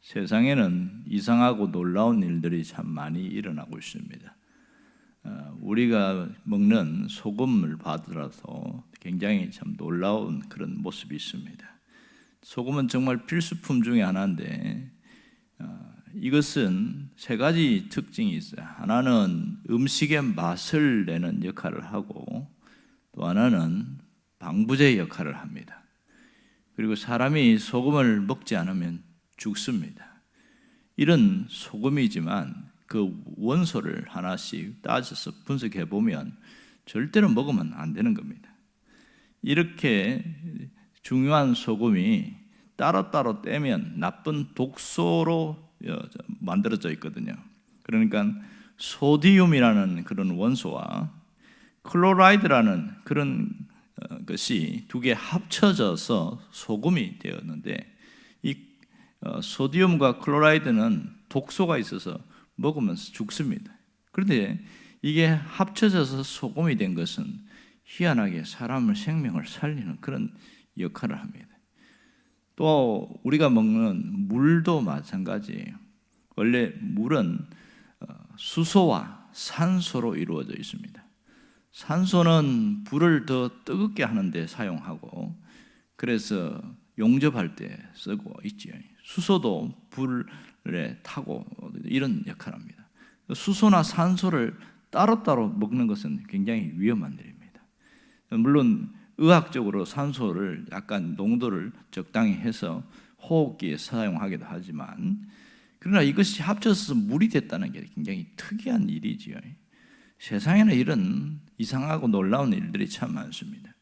세상에는 이상하고 놀라운 일들이 참 많이 일어나고 있습니다. 우리가 먹는 소금을 받으라도 굉장히 참 놀라운 그런 모습이 있습니다. 소금은 정말 필수품 중에 하나인데 이것은 세 가지 특징이 있어요. 하나는 음식의 맛을 내는 역할을 하고, 또 하나는 방부제 역할을 합니다. 그리고 사람이 소금을 먹지 않으면 죽습니다. 이런 소금이지만 그 원소를 하나씩 따져서 분석해 보면 절대로 먹으면 안 되는 겁니다. 이렇게 중요한 소금이 따로따로 떼면 나쁜 독소로 만들어져 있거든요. 그러니까 소디움이라는 그런 원소와 클로라이드라는 그런 것이 두 개 합쳐져서 소금이 되었는데, 이 소디움과 클로라이드는 독소가 있어서 먹으면서 죽습니다. 그런데 이게 합쳐져서 소금이 된 것은 희한하게 사람의 생명을 살리는 그런 역할을 합니다. 또 우리가 먹는 물도 마찬가지예요. 원래 물은 수소와 산소로 이루어져 있습니다. 산소는 불을 더 뜨겁게 하는데 사용하고, 그래서 용접할 때 쓰고 있지요. 수소도 불에 타고 이런 역할을 합니다. 수소나 산소를 따로따로 먹는 것은 굉장히 위험한 일입니다. 물론 의학적으로 산소를 약간 농도를 적당히 해서 호흡기에 사용하기도 하지만, 그러나 이것이 합쳐서 물이 됐다는 게 굉장히 특이한 일이지요. 세상에는 이런 이상하고 놀라운 일들이 참 많습니다.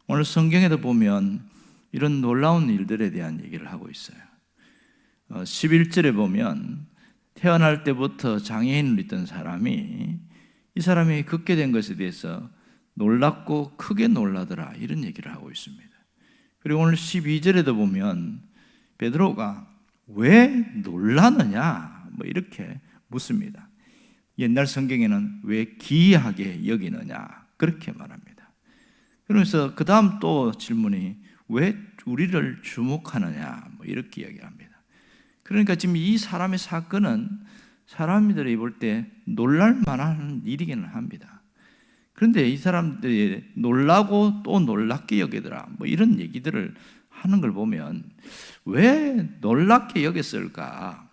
오늘 성경에도 보면 이런 놀라운 일들에 대한 얘기를 하고 있어요. 11절에 보면 태어날 때부터 장애인으로 있던 사람이, 이 사람이 걷게 된 것에 대해서 놀랍고 크게 놀라더라, 이런 얘기를 하고 있습니다. 그리고 오늘 12절에도 보면 베드로가 왜 놀라느냐 이렇게 묻습니다. 옛날 성경에는 왜 기이하게 여기느냐 그렇게 말합니다. 그러면서 그 다음 또 질문이 왜 우리를 주목하느냐 이렇게 이야기합니다. 그러니까 지금 이 사람의 사건은 사람들이 볼 때 놀랄 만한 일이기는 합니다. 그런데 이 사람들이 놀라고 또 놀랍게 여기더라 이런 얘기들을 하는 걸 보면 왜 놀랍게 여겼을까?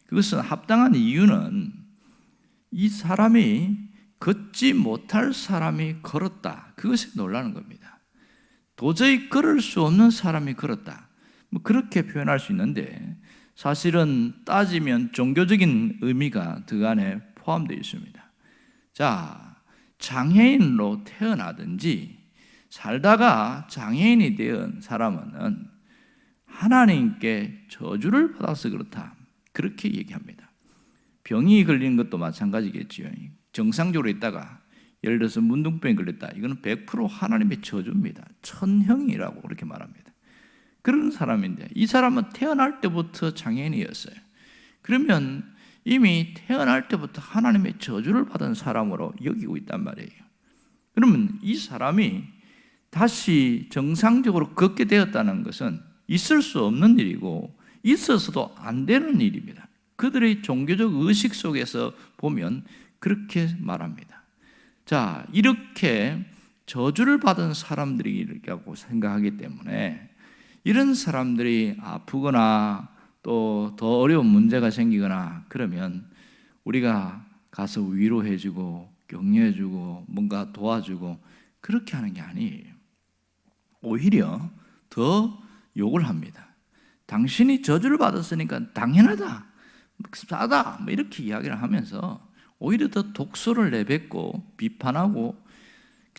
그것은 합당한 이유는 이 사람이 걷지 못할 사람이 걸었다, 그것에 놀라는 겁니다. 도저히 걸을 수 없는 사람이 걸었다, 그렇게 표현할 수 있는데, 사실은 따지면 종교적인 의미가 그 안에 포함되어 있습니다. 자, 장애인으로 태어나든지 살다가 장애인이 된 사람은 하나님께 저주를 받아서 그렇다, 그렇게 얘기합니다. 병이 걸리는 것도 마찬가지겠지요. 정상적으로 있다가 예를 들어서 문둥병이 걸렸다, 이거는 100% 하나님의 저주입니다. 천형이라고 그렇게 말합니다. 그런 사람인데 이 사람은 태어날 때부터 장애인이었어요. 그러면 이미 태어날 때부터 하나님의 저주를 받은 사람으로 여기고 있단 말이에요. 그러면 이 사람이 다시 정상적으로 걷게 되었다는 것은 있을 수 없는 일이고 있어서도 안 되는 일입니다. 그들의 종교적 의식 속에서 보면 그렇게 말합니다. 자, 이렇게 저주를 받은 사람들이라고 생각하기 때문에 이런 사람들이 아프거나 또 더 어려운 문제가 생기거나 그러면 우리가 가서 위로해주고 격려해주고 뭔가 도와주고 그렇게 하는 게 아니에요. 오히려 더 욕을 합니다. 당신이 저주를 받았으니까 당연하다, 싸다 이렇게 이야기를 하면서 오히려 더 독소를 내뱉고 비판하고,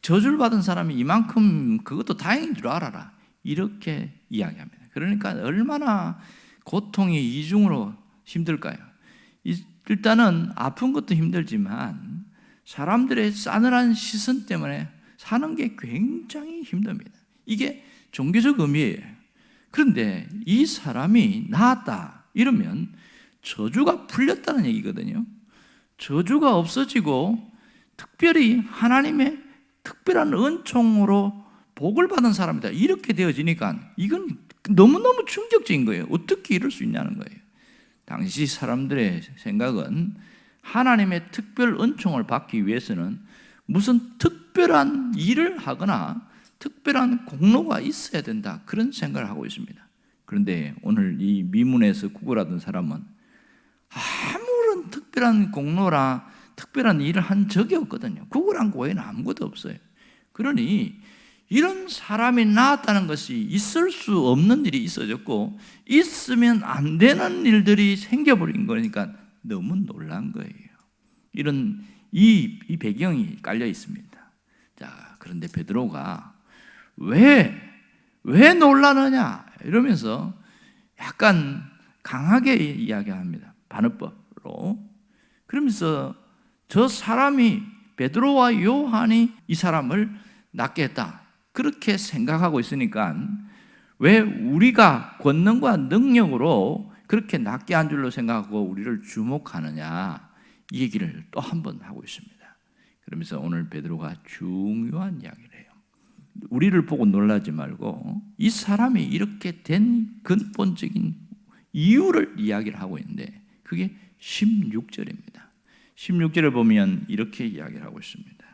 저주를 받은 사람이 이만큼 그것도 다행인 줄 알아라, 이렇게 이야기합니다. 그러니까 얼마나 고통이 이중으로 힘들까요? 일단은 아픈 것도 힘들지만 사람들의 싸늘한 시선 때문에 사는 게 굉장히 힘듭니다. 이게 종교적 의미예요. 그런데 이 사람이 나았다 이러면 저주가 풀렸다는 얘기거든요. 저주가 없어지고 특별히 하나님의 특별한 은총으로 복을 받은 사람이다, 이렇게 되어지니까 이건 너무너무 충격적인 거예요. 어떻게 이럴 수 있냐는 거예요. 당시 사람들의 생각은 하나님의 특별 은총을 받기 위해서는 무슨 특별한 일을 하거나 특별한 공로가 있어야 된다, 그런 생각을 하고 있습니다. 그런데 오늘 이 미문에서 구걸하던 사람은 아무런 특별한 공로라 특별한 일을 한 적이 없거든요. 구걸한 거 외에는 아무것도 없어요. 그러니 이런 사람이 나왔다는 것이 있을 수 없는 일이 있어졌고 있으면 안 되는 일들이 생겨버린 거니까 너무 놀란 거예요. 이런 이 배경이 깔려 있습니다. 자, 그런데 베드로가 왜 놀라느냐 이러면서 약간 강하게 이야기합니다. 반어법으로. 그러면서 저 사람이, 베드로와 요한이 이 사람을 낫게 했다, 그렇게 생각하고 있으니까 왜 우리가 권능과 능력으로 그렇게 낫게 한 줄로 생각하고 우리를 주목하느냐, 이 얘기를 또 한 번 하고 있습니다. 그러면서 오늘 베드로가 중요한 이야기를 해요. 우리를 보고 놀라지 말고 이 사람이 이렇게 된 근본적인 이유를 이야기를 하고 있는데 그게 16절입니다. 16절을 보면 이렇게 이야기를 하고 있습니다.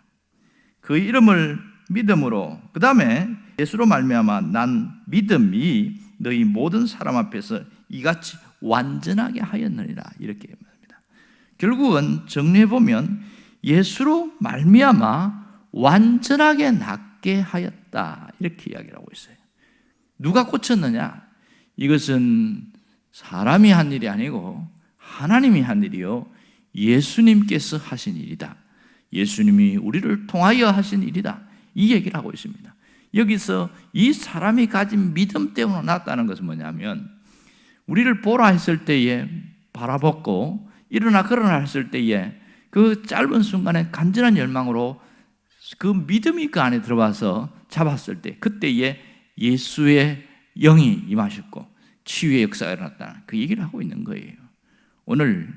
그 이름을 믿음으로, 그 다음에 예수로 말미암아 난 믿음이 너희 모든 사람 앞에서 이같이 완전하게 하였느니라, 이렇게 말합니다. 결국은 정리해보면 예수로 말미암아 완전하게 낫게 하였다, 이렇게 이야기를 하고 있어요. 누가 고쳤느냐? 이것은 사람이 한 일이 아니고 하나님이 한 일이요, 예수님께서 하신 일이다. 예수님이 우리를 통하여 하신 일이다, 이 얘기를 하고 있습니다. 여기서 이 사람이 가진 믿음 때문에 났다는 것은 뭐냐면, 우리를 보라 했을 때에 바라봤고 일어나 걸어나 했을 때에 그 짧은 순간에 간절한 열망으로 그 믿음이 그 안에 들어와서 잡았을 때, 그때에 예수의 영이 임하셨고 치유의 역사가 일어났다는 그 얘기를 하고 있는 거예요. 오늘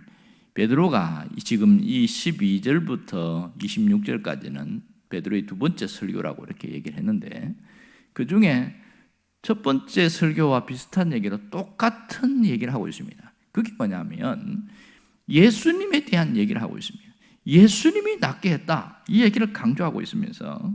베드로가 지금 이 12절부터 26절까지는 베드로의 두 번째 설교라고 이렇게 얘기를 했는데, 그 중에 첫 번째 설교와 비슷한 얘기로 똑같은 얘기를 하고 있습니다. 그게 뭐냐면 예수님에 대한 얘기를 하고 있습니다. 예수님이 낫게 했다, 이 얘기를 강조하고 있으면서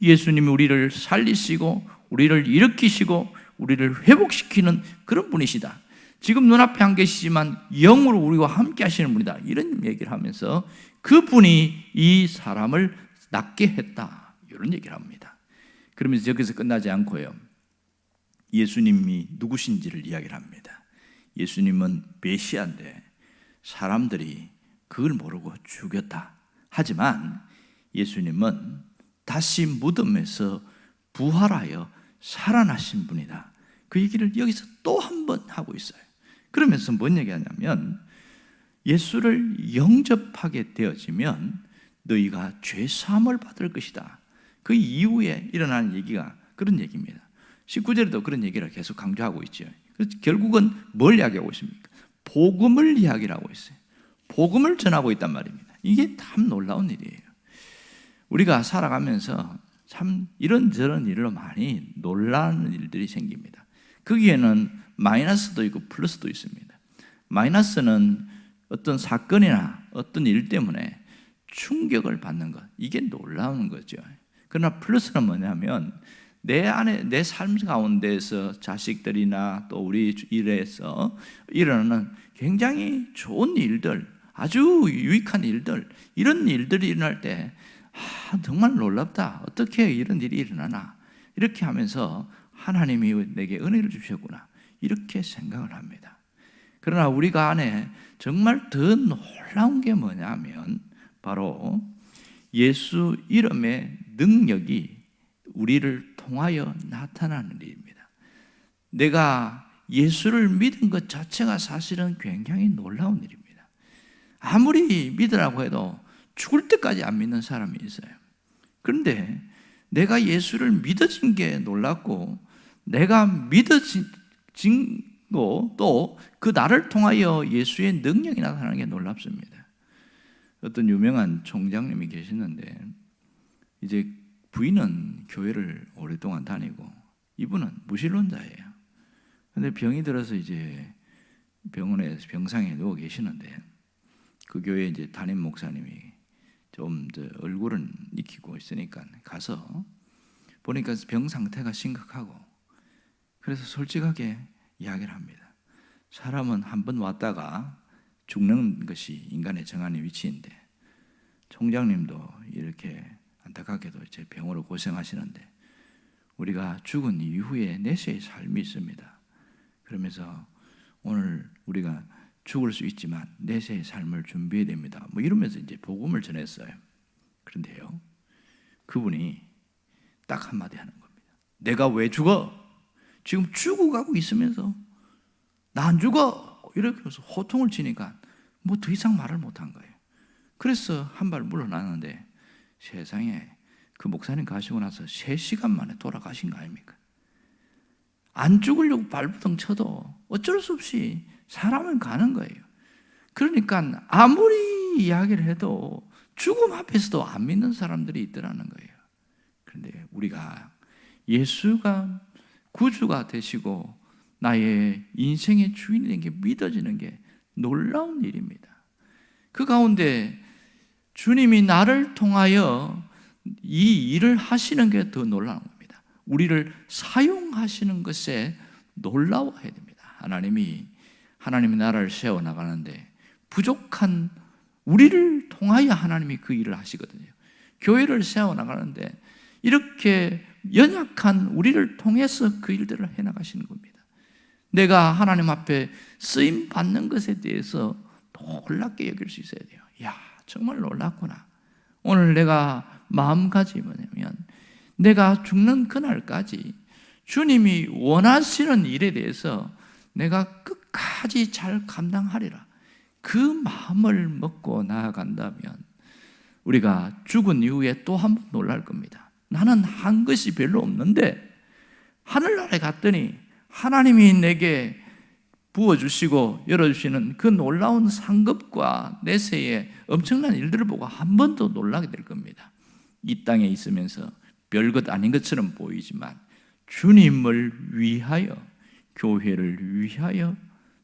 예수님이 우리를 살리시고 우리를 일으키시고 우리를 회복시키는 그런 분이시다. 지금 눈앞에 안 계시지만 영으로 우리와 함께 하시는 분이다, 이런 얘기를 하면서 그분이 이 사람을 낫게 했다, 이런 얘기를 합니다. 그러면서 여기서 끝나지 않고요, 예수님이 누구신지를 이야기를 합니다. 예수님은 메시아인데 사람들이 그걸 모르고 죽였다. 하지만 예수님은 다시 무덤에서 부활하여 살아나신 분이다, 그 얘기를 여기서 또 한 번 하고 있어요. 그러면서 뭔 얘기하냐면, 예수를 영접하게 되어지면 너희가 죄사함을 받을 것이다. 그 이후에 일어나는 얘기가 그런 얘기입니다. 19절에도 그런 얘기를 계속 강조하고 있죠. 그래서 결국은 뭘 이야기하고 있습니까? 복음을 이야기를 하고 있어요. 복음을 전하고 있단 말입니다. 이게 참 놀라운 일이에요. 우리가 살아가면서 참 이런저런 일로 많이 놀라는 일들이 생깁니다. 거기에는 마이너스도 있고 플러스도 있습니다. 마이너스는 어떤 사건이나 어떤 일 때문에 충격을 받는 것, 이게 놀라운 거죠. 그러나 플러스는 뭐냐면 내 안에, 내 삶 가운데서 자식들이나 또 우리 일에서 일어나는 굉장히 좋은 일들, 아주 유익한 일들, 이런 일들이 일어날 때 정말 놀랍다, 어떻게 이런 일이 일어나나, 이렇게 하면서 하나님이 내게 은혜를 주셨구나, 이렇게 생각을 합니다. 그러나 우리가 안에 정말 더 놀라운 게 뭐냐면 바로 예수 이름의 능력이 우리를 통하여 나타나는 일입니다. 내가 예수를 믿은 것 자체가 사실은 굉장히 놀라운 일입니다. 아무리 믿으라고 해도 죽을 때까지 안 믿는 사람이 있어요. 그런데 내가 예수를 믿어진 게 놀랍고, 내가 믿어진 거 또 그 나를 통하여 예수의 능력이 나타나는 게 놀랍습니다. 어떤 유명한 총장님이 계시는데 이제 부인은 교회를 오랫동안 다니고 이분은 무신론자예요. 근데 병이 들어서 이제 병원에 병상에 누워 계시는데 그 교회 이제 담임 목사님이 좀 얼굴은 익히고 있으니까 가서 보니까 병 상태가 심각하고, 그래서 솔직하게 이야기를 합니다. 사람은 한 번 왔다가 죽는 것이 인간의 정한의 위치인데, 총장님도 이렇게 안타깝게도 제 병으로 고생하시는데 우리가 죽은 이후에 내세의 삶이 있습니다. 그러면서 오늘 우리가 죽을 수 있지만 내세의 삶을 준비해야 됩니다. 뭐 이러면서 이제 복음을 전했어요. 그런데요, 그분이 딱 한마디 하는 겁니다. 내가 왜 죽어? 지금 죽어가고 있으면서 나 안 죽어! 이렇게 해서 호통을 치니까 뭐 더 이상 말을 못한 거예요. 그래서 한 발 물러나는데 세상에 그 목사님 가시고 나서 3시간 만에 돌아가신 거 아닙니까? 안 죽으려고 발부둥 쳐도 어쩔 수 없이 사람은 가는 거예요. 그러니까 아무리 이야기를 해도 죽음 앞에서도 안 믿는 사람들이 있더라는 거예요. 그런데 우리가 예수가 구주가 되시고 나의 인생의 주인이 된 게 믿어지는 게 놀라운 일입니다. 그 가운데 주님이 나를 통하여 이 일을 하시는 게 더 놀라운 겁니다. 우리를 사용하시는 것에 놀라워해야 됩니다. 하나님이 나라를 세워나가는데 부족한 우리를 통하여 하나님이 그 일을 하시거든요. 교회를 세워나가는데 이렇게 연약한 우리를 통해서 그 일들을 해나가시는 겁니다. 내가 하나님 앞에 쓰임 받는 것에 대해서 놀랍게 여길 수 있어야 돼요. 야, 정말 놀랍구나. 오늘 내가 마음가짐이 뭐냐면 내가 죽는 그날까지 주님이 원하시는 일에 대해서 내가 끝까지 잘 감당하리라. 그 마음을 먹고 나아간다면 우리가 죽은 이후에 또 한 번 놀랄 겁니다. 나는 한 것이 별로 없는데 하늘나라에 갔더니 하나님이 내게 부어주시고 열어주시는 그 놀라운 상급과 내세의 엄청난 일들을 보고 한 번 더 놀라게 될 겁니다. 이 땅에 있으면서 별것 아닌 것처럼 보이지만 주님을 위하여, 교회를 위하여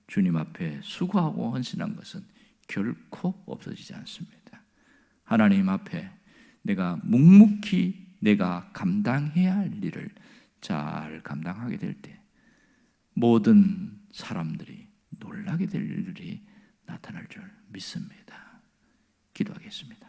주님 앞에 수고하고 헌신한 것은 결코 없어지지 않습니다. 하나님 앞에 내가 묵묵히 내가 감당해야 할 일을 잘 감당하게 될 때 모든 사람들이 놀라게 될 일들이 나타날 줄 믿습니다. 기도하겠습니다.